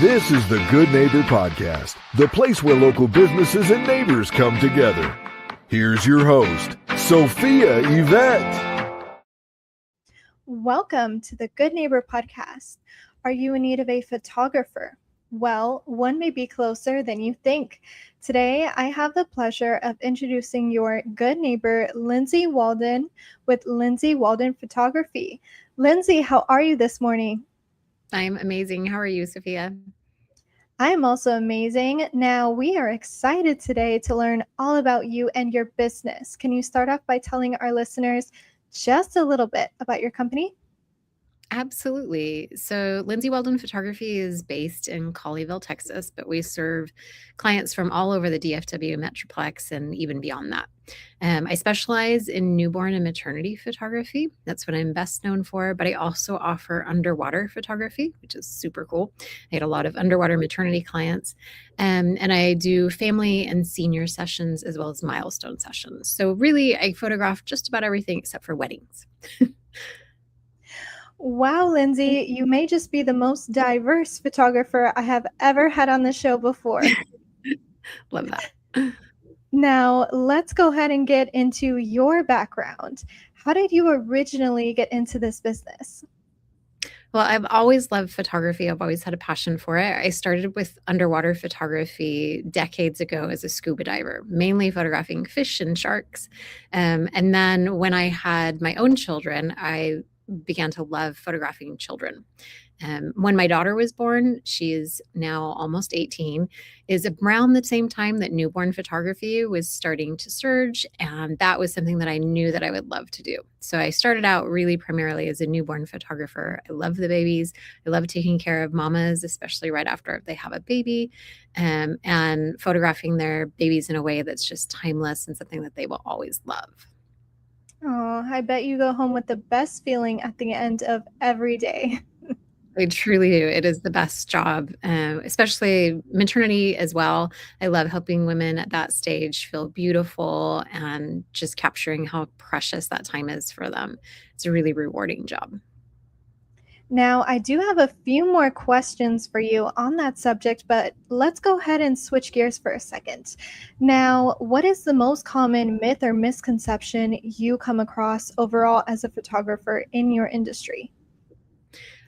This is the Good Neighbor Podcast, the place where local businesses and neighbors come together. Here's your host, Sophia Yvette. Welcome to the Good Neighbor Podcast. Are you in need of a photographer? Well, one may be closer than you think. Today, I have the pleasure of introducing your good neighbor, Lindsay Walden, with Lindsay Walden Photography. Lindsay, how are you this morning? I'm amazing. How are you, Sophia? I am also amazing. Now, we are excited today to learn all about you and your business. Can you start off by telling our listeners just a little bit about your company? Absolutely. So Lindsay Walden Photography is based in Colleyville, Texas, but we serve clients from all over the DFW Metroplex and even beyond that. I specialize in newborn and maternity photography. That's what I'm best known for, but I also offer underwater photography, which is super cool. I had a lot of underwater maternity clients, and I do family and senior sessions as well as milestone sessions. So really, I photograph just about everything except for weddings. Wow, Lindsay, you may just be the most diverse photographer I have ever had on the show before. Love that. Now, let's go ahead and get into your background. How did you originally get into this business? Well, I've always loved photography. I've always had a passion for it. I started with underwater photography decades ago as a scuba diver, mainly photographing fish and sharks. And then when I had my own children, I began to love photographing children. When my daughter was born, she is now almost 18, is around the same time that newborn photography was starting to surge. And that was something that I knew that I would love to do. So I started out really primarily as a newborn photographer. I love the babies. I love taking care of mamas, especially right after they have a baby, and photographing their babies in a way that's just timeless and something that they will always love. Oh, I bet you go home with the best feeling at the end of every day. I truly do. It is the best job, especially maternity as well. I love helping women at that stage feel beautiful and just capturing how precious that time is for them. It's a really rewarding job. Now, I do have a few more questions for you on that subject, but let's go ahead and switch gears for a second. Now, what is the most common myth or misconception you come across overall as a photographer in your industry?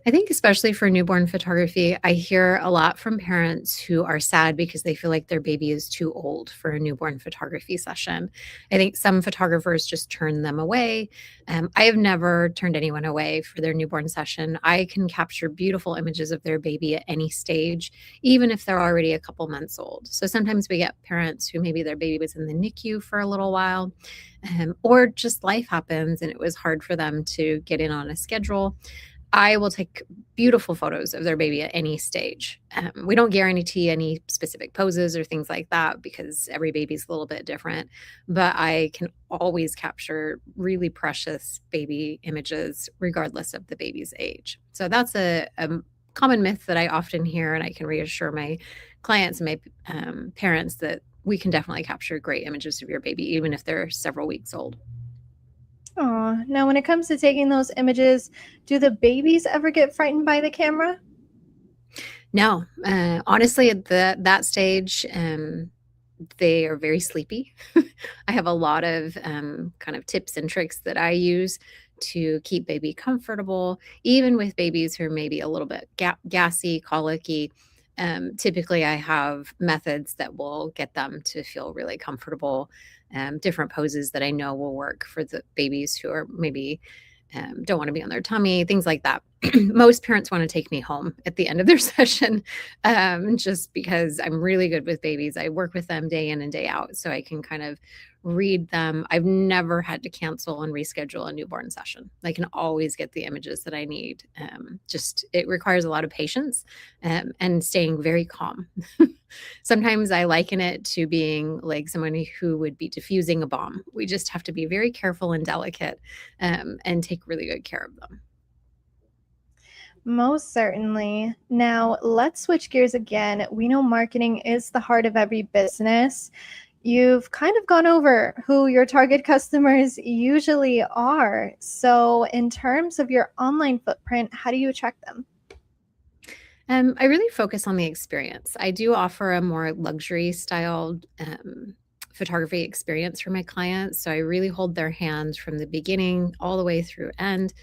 I think especially for newborn photography, I hear a lot from parents who are sad because they feel like their baby is too old for a newborn photography session. I think some photographers just turn them away. I have never turned anyone away for their newborn session. I can capture beautiful images of their baby at any stage, even if they're already a couple months old. So sometimes we get parents who maybe their baby was in the NICU for a little while, or just life happens and it was hard for them to get in on a schedule. I will take beautiful photos of their baby at any stage. We don't guarantee any specific poses or things like that because every baby's a little bit different, but I can always capture really precious baby images regardless of the baby's age. So that's a common myth that I often hear, and I can reassure my clients and my parents that we can definitely capture great images of your baby, even if they're several weeks old. Oh, now when it comes to taking those images, do the babies ever get frightened by the camera? No, honestly, at that stage, they are very sleepy. I have a lot of kind of tips and tricks that I use to keep baby comfortable, even with babies who are maybe a little bit gassy, colicky. Typically, I have methods that will get them to feel really comfortable, different poses that I know will work for the babies who are maybe don't want to be on their tummy, things like that. Most parents want to take me home at the end of their session, just because I'm really good with babies. I work with them day in and day out, so I can kind of read them. I've never had to cancel and reschedule a newborn session. I can always get the images that I need. Just it requires a lot of patience and staying very calm. Sometimes I liken it to being like someone who would be diffusing a bomb. We just have to be very careful and delicate and take really good care of them. Most certainly. Now, let's switch gears again. We know marketing is the heart of every business. You've kind of gone over who your target customers usually are. So, in terms of your online footprint, how do you attract them? I really focus on the experience. I do offer a more luxury styled photography experience for my clients. So I really hold their hand from the beginning all the way through end.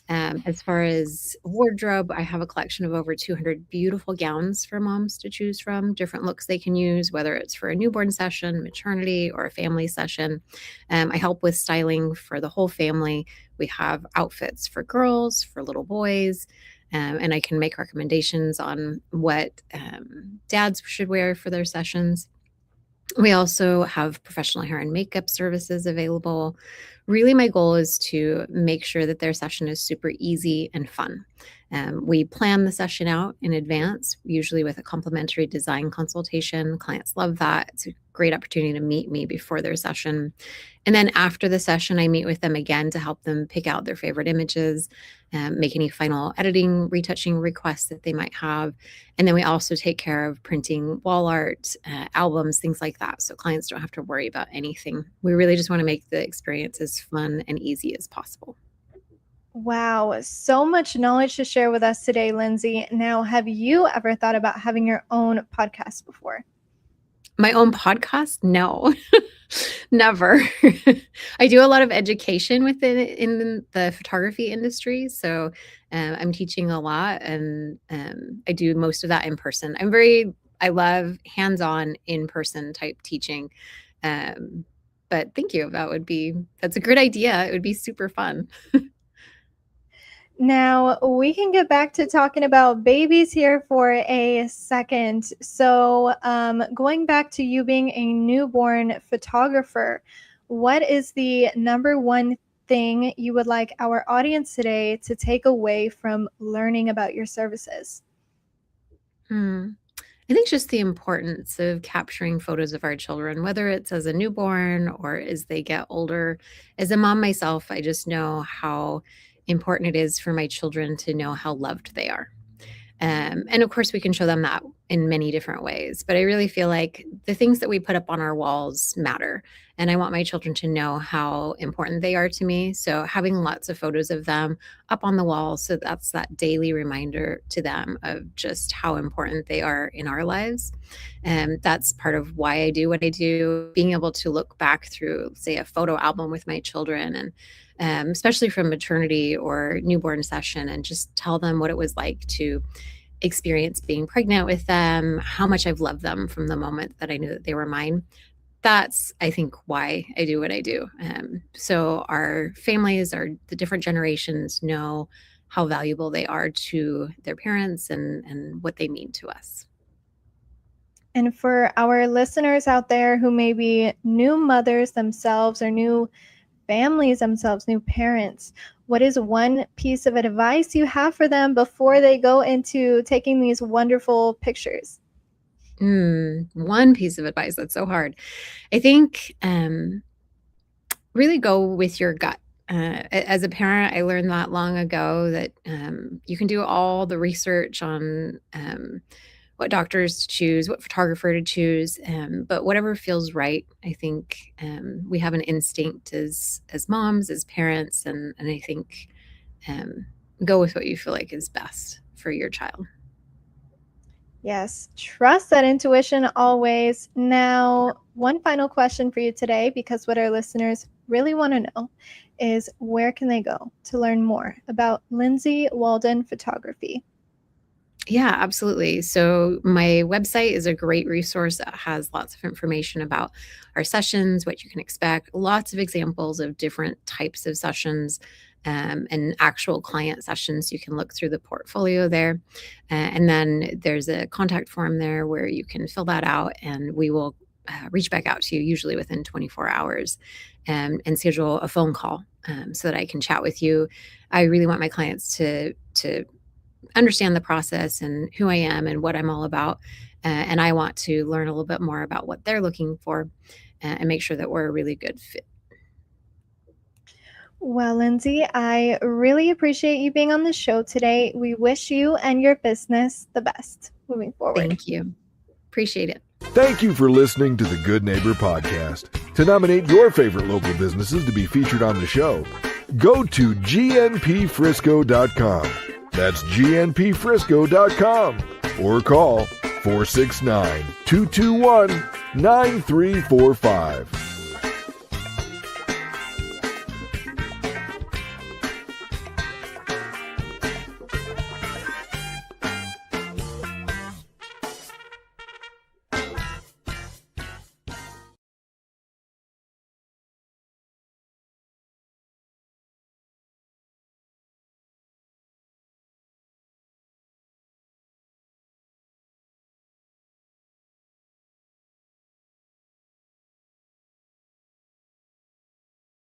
As far as wardrobe, I have a collection of over 200 beautiful gowns for moms to choose from, different looks they can use, whether it's for a newborn session, maternity, or a family session. I help with styling for the whole family. We have outfits for girls, for little boys, and I can make recommendations on what dads should wear for their sessions. We also have professional hair and makeup services available. Really, my goal is to make sure that their session is super easy and fun. We plan the session out in advance, usually with a complimentary design consultation. Clients love that. It's a great opportunity to meet me before their session. And then after the session, I meet with them again to help them pick out their favorite images, make any final editing, retouching requests that they might have. And then we also take care of printing wall art, albums, things like that. So clients don't have to worry about anything. We really just want to make the experience as fun and easy as possible. Wow, so much knowledge to share with us today, Lindsay. Now, have you ever thought about having your own podcast before? My own podcast? No, never. I do a lot of education within in the photography industry. So I'm teaching a lot, and I do most of that in person. I love hands-on in-person type teaching. But thank you. That's a great idea. It would be super fun. Now, we can get back to talking about babies here for a second. So, going back to you being a newborn photographer, what is the number one thing you would like our audience today to take away from learning about your services? I think just the importance of capturing photos of our children, whether it's as a newborn or as they get older. As a mom myself, I just know how important it is for my children to know how loved they are. And of course, we can show them that in many different ways. But I really feel like the things that we put up on our walls matter. And I want my children to know how important they are to me. So having lots of photos of them up on the wall, so that's that daily reminder to them of just how important they are in our lives. And that's part of why I do what I do. Being able to look back through, say, a photo album with my children, and especially from maternity or newborn session, and just tell them what it was like to experience being pregnant with them, how much I've loved them from the moment that I knew that they were mine. That's, I think, why I do what I do. So our families, the different generations know how valuable they are to their parents and what they mean to us. And for our listeners out there who may be new mothers themselves or new families themselves, new parents, what is one piece of advice you have for them before they go into taking these wonderful pictures? One piece of advice, that's so hard. I think really go with your gut. As a parent, I learned that long ago that you can do all the research on what doctors to choose, what photographer to choose, but whatever feels right. I think we have an instinct as moms, as parents, and I think go with what you feel like is best for your child. Yes, trust that intuition always. Now, one final question for you today, because what our listeners really want to know is, where can they go to learn more about Lindsay Walden Photography? Yeah, absolutely. So my website is a great resource that has lots of information about our sessions, what you can expect, lots of examples of different types of sessions, and actual client sessions. You can look through the portfolio there. And then there's a contact form there where you can fill that out, and we will reach back out to you usually within 24 hours and schedule a phone call so that I can chat with you. I really want my clients to understand the process and who I am and what I'm all about. And I want to learn a little bit more about what they're looking for and make sure that we're a really good fit. Well, Lindsay, I really appreciate you being on the show today. We wish you and your business the best moving forward. Thank you. Appreciate it. Thank you for listening to the Good Neighbor Podcast. To nominate your favorite local businesses to be featured on the show, go to gnpfrisco.com. That's gnpfrisco.com. or call 469-221-9345.